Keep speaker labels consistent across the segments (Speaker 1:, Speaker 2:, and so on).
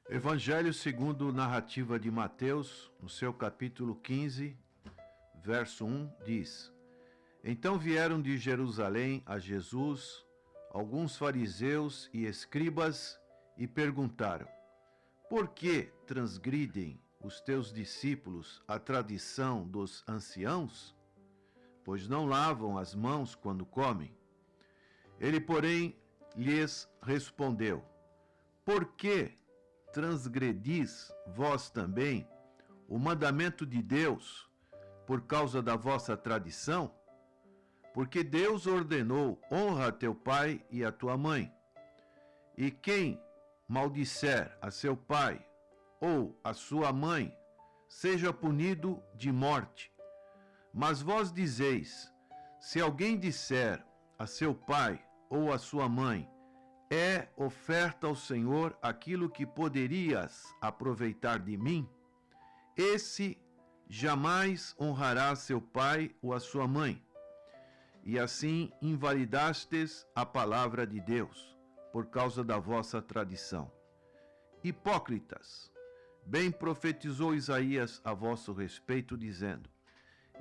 Speaker 1: Evangelho segundo narrativa de Mateus, no seu capítulo 15, verso 1, diz: Então vieram de Jerusalém a Jesus alguns fariseus e escribas e perguntaram: Por que transgridem os teus discípulos a tradição dos anciãos? Pois não lavam as mãos quando comem. Ele, porém, lhes respondeu: Por que transgredis vós também o mandamento de Deus por causa da vossa tradição? Porque Deus ordenou: honra a teu pai e a tua mãe. E quem maldisser a seu pai ou a sua mãe, seja punido de morte. Mas vós dizeis: se alguém disser a seu pai ou a sua mãe, é oferta ao Senhor aquilo que poderias aproveitar de mim, esse jamais honrará seu pai ou a sua mãe. E assim invalidastes a palavra de Deus, por causa da vossa tradição. Hipócritas, bem profetizou Isaías a vosso respeito, dizendo: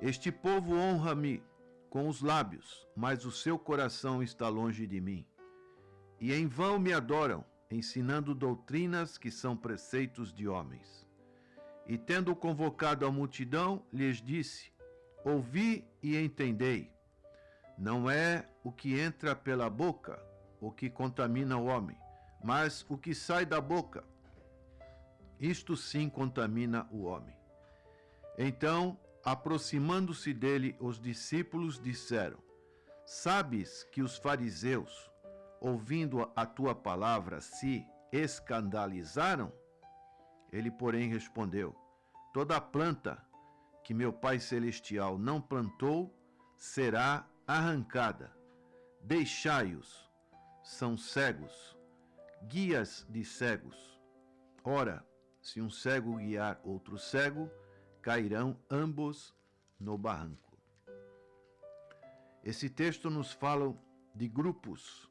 Speaker 1: Este povo honra-me com os lábios, mas o seu coração está longe de mim. E em vão me adoram, ensinando doutrinas que são preceitos de homens. E tendo convocado a multidão, lhes disse: Ouvi e entendei. Não é o que entra pela boca o que contamina o homem, mas o que sai da boca. Isto sim contamina o homem. Então, aproximando-se dele, os discípulos disseram: Sabes que os fariseus, ouvindo a tua palavra, se escandalizaram? Ele, porém, respondeu: Toda a planta que meu Pai Celestial não plantou será arrancada. Deixai-os, são cegos, guias de cegos. Ora, se um cego guiar outro cego, cairão ambos no barranco. Esse texto nos fala de grupos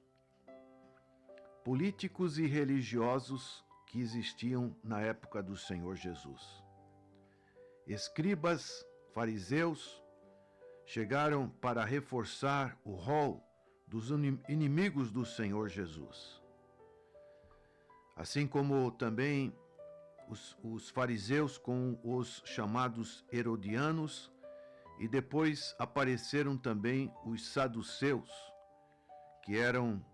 Speaker 1: políticos e religiosos que existiam na época do Senhor Jesus. Escribas, fariseus, chegaram para reforçar o rol dos inimigos do Senhor Jesus. Assim como também os fariseus com os chamados herodianos, e depois apareceram também os saduceus, que eram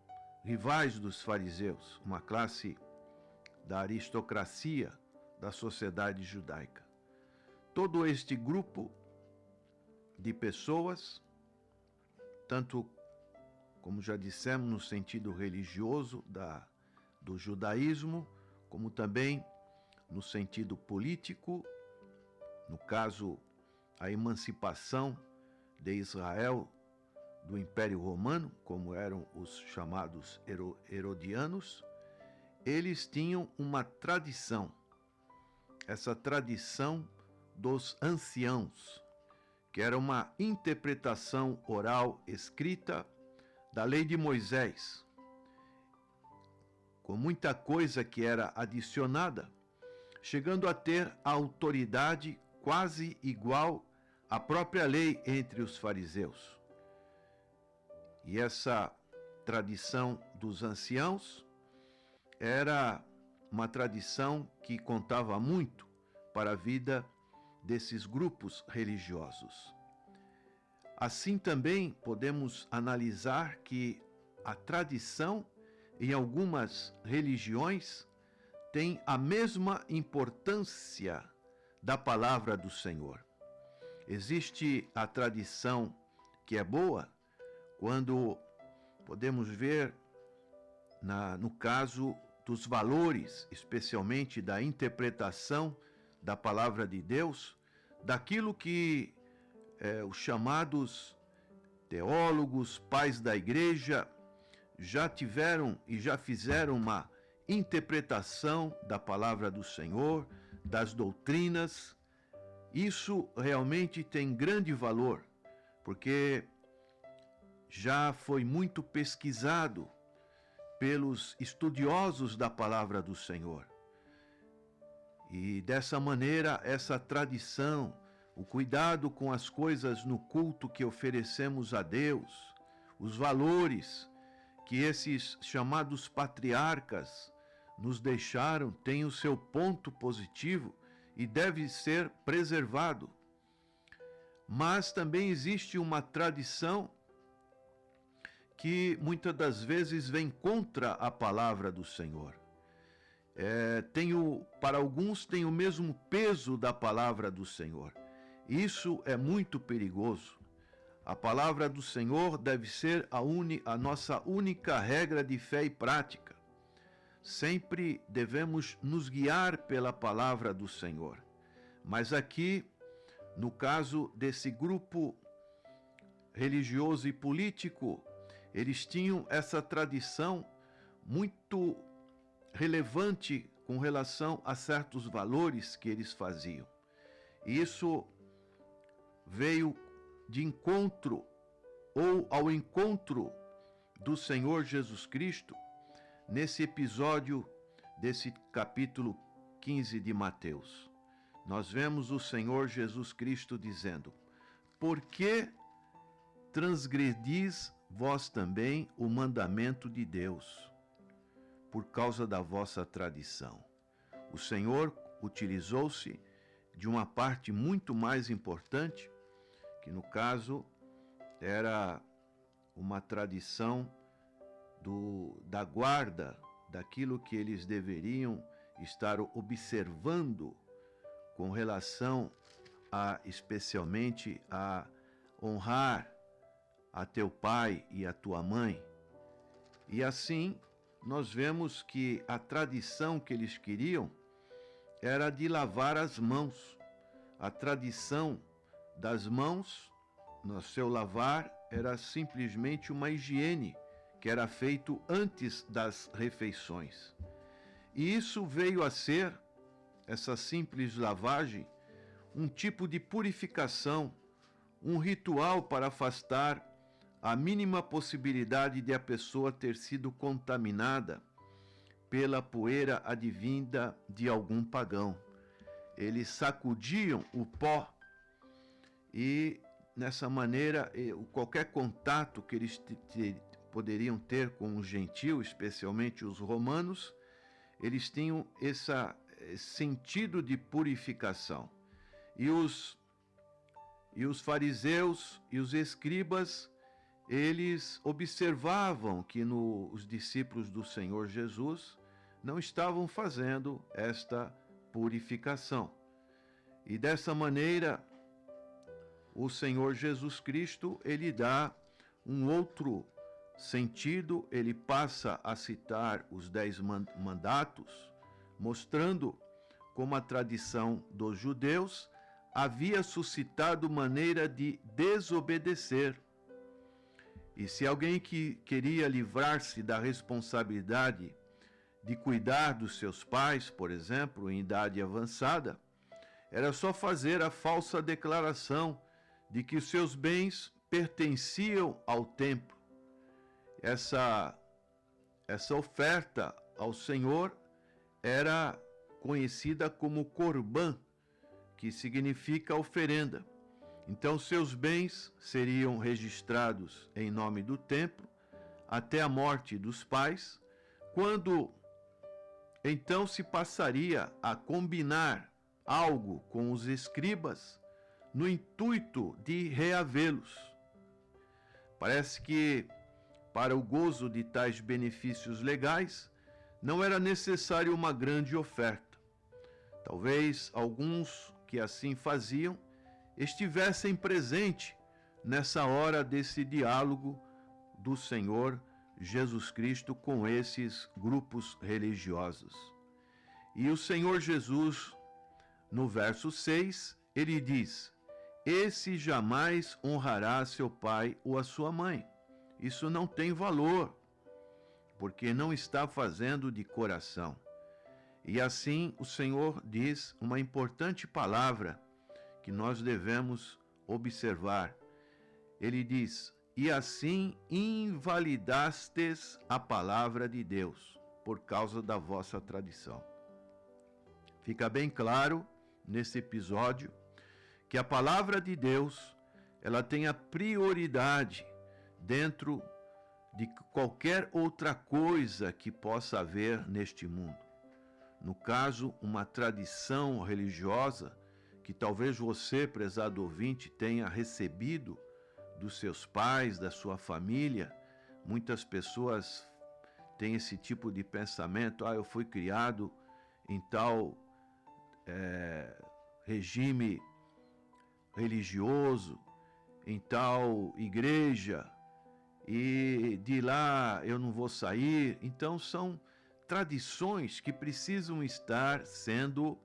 Speaker 1: rivais dos fariseus, uma classe da aristocracia da sociedade judaica. Todo este grupo de pessoas, tanto como já dissemos no sentido religioso do judaísmo, como também no sentido político, no caso, a emancipação de Israel do Império Romano, como eram os chamados herodianos, eles tinham uma tradição, essa tradição dos anciãos, que era uma interpretação oral escrita da lei de Moisés, com muita coisa que era adicionada, chegando a ter a autoridade quase igual à própria lei entre os fariseus. E essa tradição dos anciãos era uma tradição que contava muito para a vida desses grupos religiosos. Assim também podemos analisar que a tradição em algumas religiões tem a mesma importância da palavra do Senhor. Existe a tradição que é boa, quando podemos ver no caso dos valores, especialmente da interpretação da palavra de Deus, daquilo que os chamados teólogos, pais da igreja, já tiveram e já fizeram uma interpretação da palavra do Senhor, das doutrinas. Isso realmente tem grande valor, porque já foi muito pesquisado pelos estudiosos da palavra do Senhor. E dessa maneira, essa tradição, o cuidado com as coisas no culto que oferecemos a Deus, os valores que esses chamados patriarcas nos deixaram, tem o seu ponto positivo e deve ser preservado. Mas também existe uma tradição que muitas das vezes vem contra a palavra do Senhor. Para alguns tem o mesmo peso da palavra do Senhor. Isso é muito perigoso. A palavra do Senhor deve ser a nossa única regra de fé e prática. Sempre devemos nos guiar pela palavra do Senhor. Mas aqui, no caso desse grupo religioso e político, eles tinham essa tradição muito relevante com relação a certos valores que eles faziam. E isso veio de encontro, ou ao encontro do Senhor Jesus Cristo, nesse episódio desse capítulo 15 de Mateus. Nós vemos o Senhor Jesus Cristo dizendo: por que transgredis vós também o mandamento de Deus, por causa da vossa tradição? O Senhor utilizou-se de uma parte muito mais importante, que no caso era uma tradição da guarda daquilo que eles deveriam estar observando com relação especialmente a honrar a teu pai e a tua mãe. E assim nós vemos que a tradição que eles queriam era de lavar as mãos. A tradição das mãos, no seu lavar, era simplesmente uma higiene que era feito antes das refeições. E isso veio a ser, essa simples lavagem, um tipo de purificação, um ritual para afastar a mínima possibilidade de a pessoa ter sido contaminada pela poeira advinda de algum pagão. Eles sacudiam o pó e, nessa maneira, qualquer contato que eles poderiam ter com os gentios, especialmente os romanos, eles tinham esse sentido de purificação. E os fariseus e os escribas, eles observavam que os discípulos do Senhor Jesus não estavam fazendo esta purificação. E dessa maneira, o Senhor Jesus Cristo, ele dá um outro sentido, ele passa a citar os 10 mandatos, mostrando como a tradição dos judeus havia suscitado maneira de desobedecer. E se alguém que queria livrar-se da responsabilidade de cuidar dos seus pais, por exemplo, em idade avançada, era só fazer a falsa declaração de que os seus bens pertenciam ao templo. Essa oferta ao Senhor era conhecida como Corban, que significa oferenda. Então, seus bens seriam registrados em nome do templo até a morte dos pais, quando então se passaria a combinar algo com os escribas no intuito de reavê-los. Parece que, para o gozo de tais benefícios legais, não era necessário uma grande oferta. Talvez alguns que assim faziam estivessem presentes nessa hora desse diálogo do Senhor Jesus Cristo com esses grupos religiosos. E o Senhor Jesus, no verso 6, ele diz: esse jamais honrará seu pai ou a sua mãe. Isso não tem valor, porque não está fazendo de coração. E assim o Senhor diz uma importante palavra que nós devemos observar. Ele diz: e assim invalidastes a palavra de Deus por causa da vossa tradição. Fica bem claro nesse episódio que a palavra de Deus, ela tem a prioridade dentro de qualquer outra coisa que possa haver neste mundo. No caso, uma tradição religiosa que talvez você, prezado ouvinte, tenha recebido dos seus pais, da sua família. Muitas pessoas têm esse tipo de pensamento: eu fui criado em tal regime religioso, em tal igreja, e de lá eu não vou sair. Então são tradições que precisam estar sendo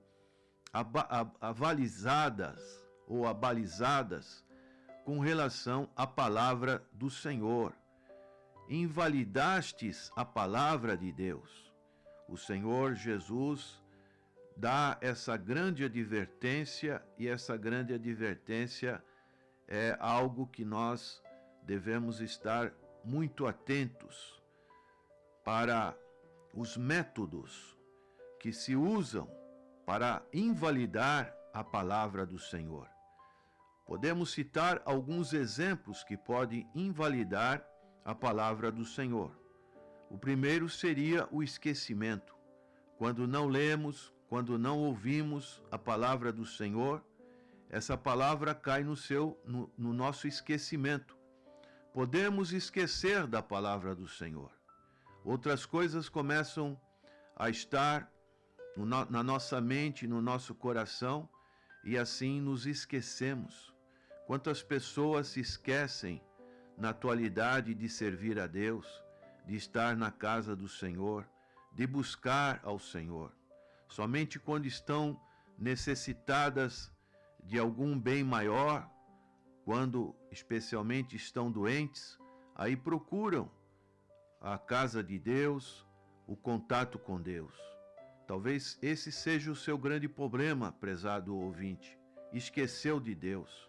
Speaker 1: avalizadas ou abalizadas com relação à palavra do Senhor. Invalidastes a palavra de Deus. O Senhor Jesus dá essa grande advertência, e essa grande advertência é algo que nós devemos estar muito atentos para os métodos que se usam para invalidar a palavra do Senhor. Podemos citar alguns exemplos que podem invalidar a palavra do Senhor. O primeiro seria o esquecimento. Quando não lemos, quando não ouvimos a palavra do Senhor, essa palavra cai no nosso esquecimento. Podemos esquecer da palavra do Senhor. Outras coisas começam a estar na nossa mente, no nosso coração, e assim nos esquecemos. Quantas pessoas se esquecem na atualidade de servir a Deus, de estar na casa do Senhor, de buscar ao Senhor. Somente quando estão necessitadas de algum bem maior, quando especialmente estão doentes, aí procuram a casa de Deus, o contato com Deus. Talvez esse seja o seu grande problema, prezado ouvinte. Esqueceu de Deus.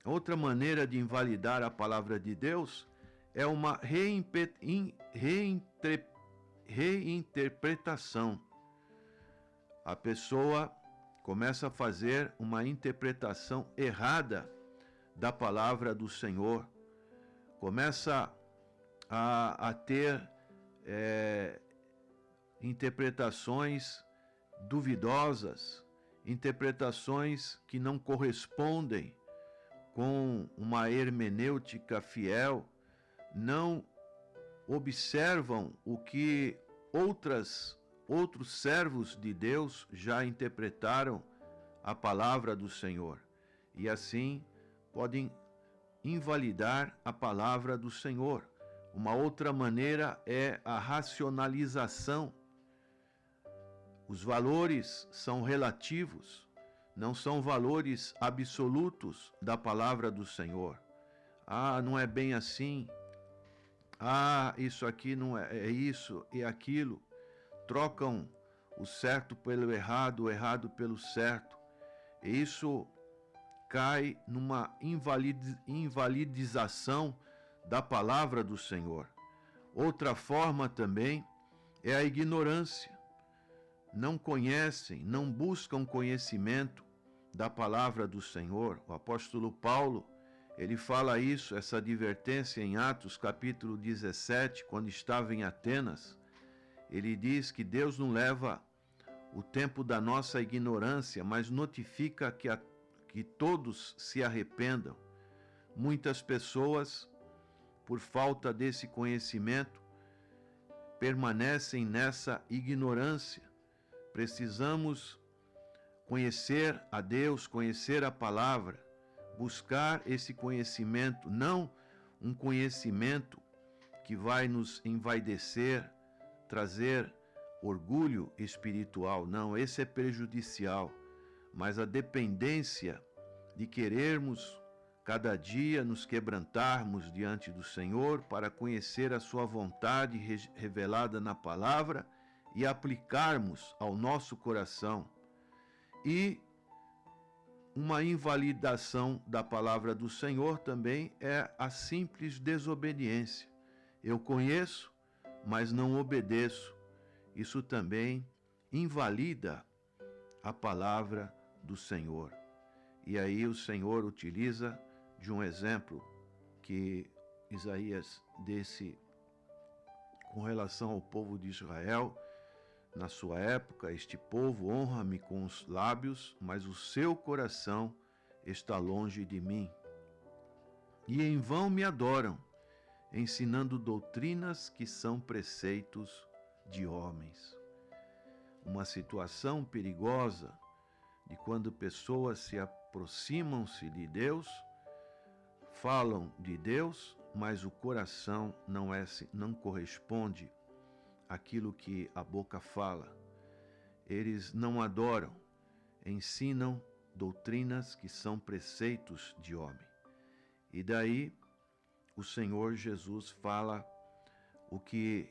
Speaker 1: Outra maneira de invalidar a palavra de Deus é uma reinterpretação. A pessoa começa a fazer uma interpretação errada da palavra do Senhor, começa a ter interpretações duvidosas, interpretações que não correspondem com uma hermenêutica fiel, não observam o que outros servos de Deus já interpretaram a palavra do Senhor, e assim podem invalidar a palavra do Senhor. Uma outra maneira é a racionalização. Os valores são relativos, não são valores absolutos da palavra do Senhor. Não é bem assim. Isso aqui não é isso e aquilo. Trocam o certo pelo errado, o errado pelo certo. E isso cai numa invalidização da palavra do Senhor. Outra forma também é a ignorância. Não conhecem, não buscam conhecimento da palavra do Senhor. O apóstolo Paulo, ele fala isso, essa advertência em Atos capítulo 17, quando estava em Atenas. Ele diz que Deus não leva o tempo da nossa ignorância, mas notifica que todos se arrependam. Muitas pessoas, por falta desse conhecimento, permanecem nessa ignorância. Precisamos conhecer a Deus, conhecer a palavra, buscar esse conhecimento, não um conhecimento que vai nos envaidecer, trazer orgulho espiritual. Não, esse é prejudicial. Mas a dependência de querermos cada dia nos quebrantarmos diante do Senhor para conhecer a sua vontade revelada na palavra e aplicarmos ao nosso coração. E uma invalidação da palavra do Senhor também é a simples desobediência. Eu conheço, mas não obedeço. Isso também invalida a palavra do Senhor. E aí o Senhor utiliza de um exemplo que Isaías desse com relação ao povo de Israel. Na sua época, este povo honra-me com os lábios, mas o seu coração está longe de mim. E em vão me adoram, ensinando doutrinas que são preceitos de homens. Uma situação perigosa de quando pessoas se aproximam-se de Deus, falam de Deus, mas o coração não corresponde àquilo que a boca fala. Eles não adoram, ensinam doutrinas que são preceitos de homem. E daí o Senhor Jesus fala o que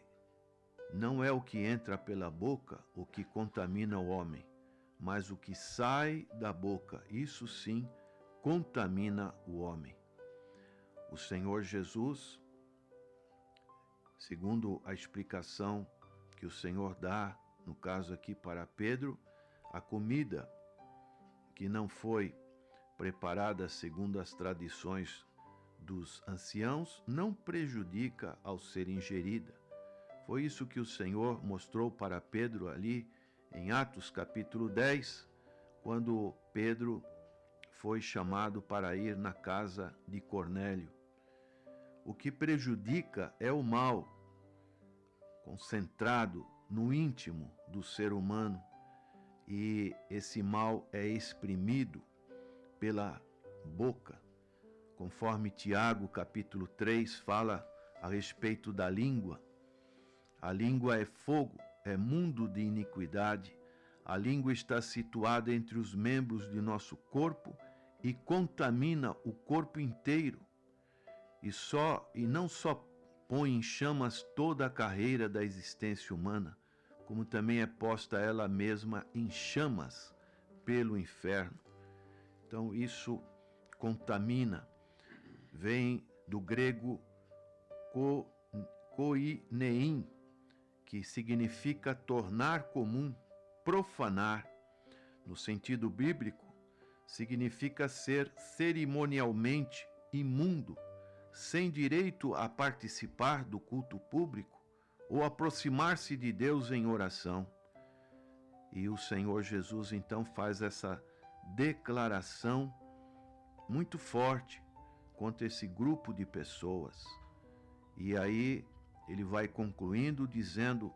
Speaker 1: não é o que entra pela boca o que contamina o homem, mas o que sai da boca, isso sim contamina o homem. O Senhor Jesus, segundo a explicação que o Senhor dá, no caso aqui para Pedro, a comida que não foi preparada segundo as tradições dos anciãos não prejudica ao ser ingerida. Foi isso que o Senhor mostrou para Pedro ali em Atos capítulo 10, quando Pedro foi chamado para ir na casa de Cornélio. O que prejudica é o mal concentrado no íntimo do ser humano, e esse mal é exprimido pela boca, conforme Tiago capítulo 3 fala a respeito da língua. A língua é fogo, é mundo de iniquidade. A língua está situada entre os membros de nosso corpo e contamina o corpo inteiro. E não só põe em chamas toda a carreira da existência humana, como também é posta ela mesma em chamas pelo inferno. Então isso contamina. Vem do grego koinein, que significa tornar comum, profanar. No sentido bíblico, significa ser cerimonialmente imundo, sem direito a participar do culto público ou aproximar-se de Deus em oração. E o Senhor Jesus então faz essa declaração muito forte contra esse grupo de pessoas. E aí ele vai concluindo dizendo: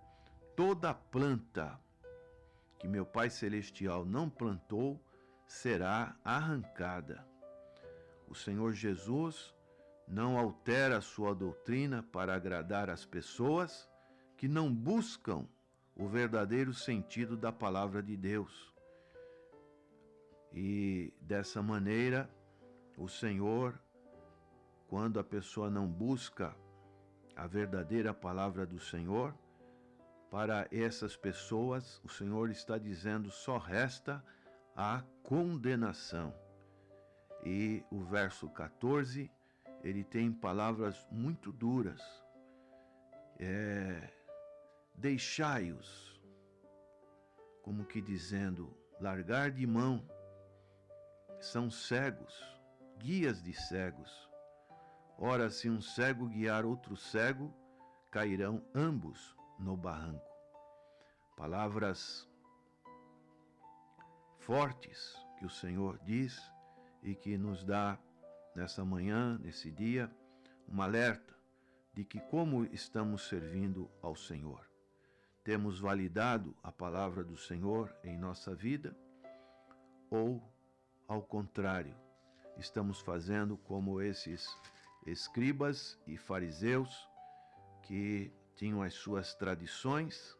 Speaker 1: toda planta que meu Pai Celestial não plantou será arrancada. O Senhor Jesus não altera a sua doutrina para agradar as pessoas que não buscam o verdadeiro sentido da palavra de Deus. E dessa maneira, o Senhor, quando a pessoa não busca a verdadeira palavra do Senhor, para essas pessoas, o Senhor está dizendo, só resta a condenação. E o verso 14, ele tem palavras muito duras. Deixai-os, como que dizendo, largar de mão. São cegos, guias de cegos. Ora, se um cego guiar outro cego, cairão ambos no barranco. Palavras fortes que o Senhor diz e que nos dá nessa manhã, nesse dia, um alerta de que como estamos servindo ao Senhor. Temos validado a palavra do Senhor em nossa vida ou, ao contrário, estamos fazendo como esses escribas e fariseus que tinham as suas tradições,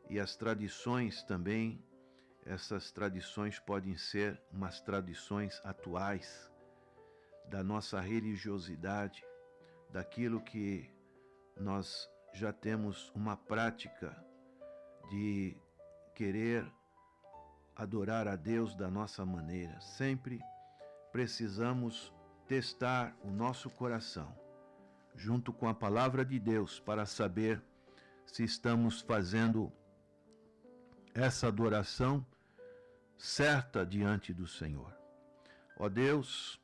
Speaker 1: e as tradições também, essas tradições podem ser umas tradições atuais da nossa religiosidade, daquilo que nós já temos uma prática de querer adorar a Deus da nossa maneira. Sempre precisamos testar o nosso coração junto com a palavra de Deus para saber se estamos fazendo essa adoração certa diante do Senhor. Ó Deus,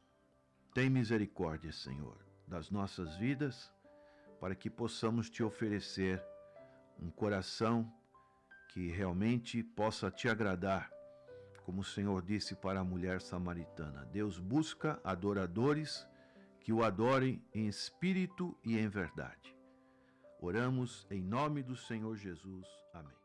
Speaker 1: tem misericórdia, Senhor, das nossas vidas, para que possamos te oferecer um coração que realmente possa te agradar, como o Senhor disse para a mulher samaritana. Deus busca adoradores que o adorem em espírito e em verdade. Oramos em nome do Senhor Jesus. Amém.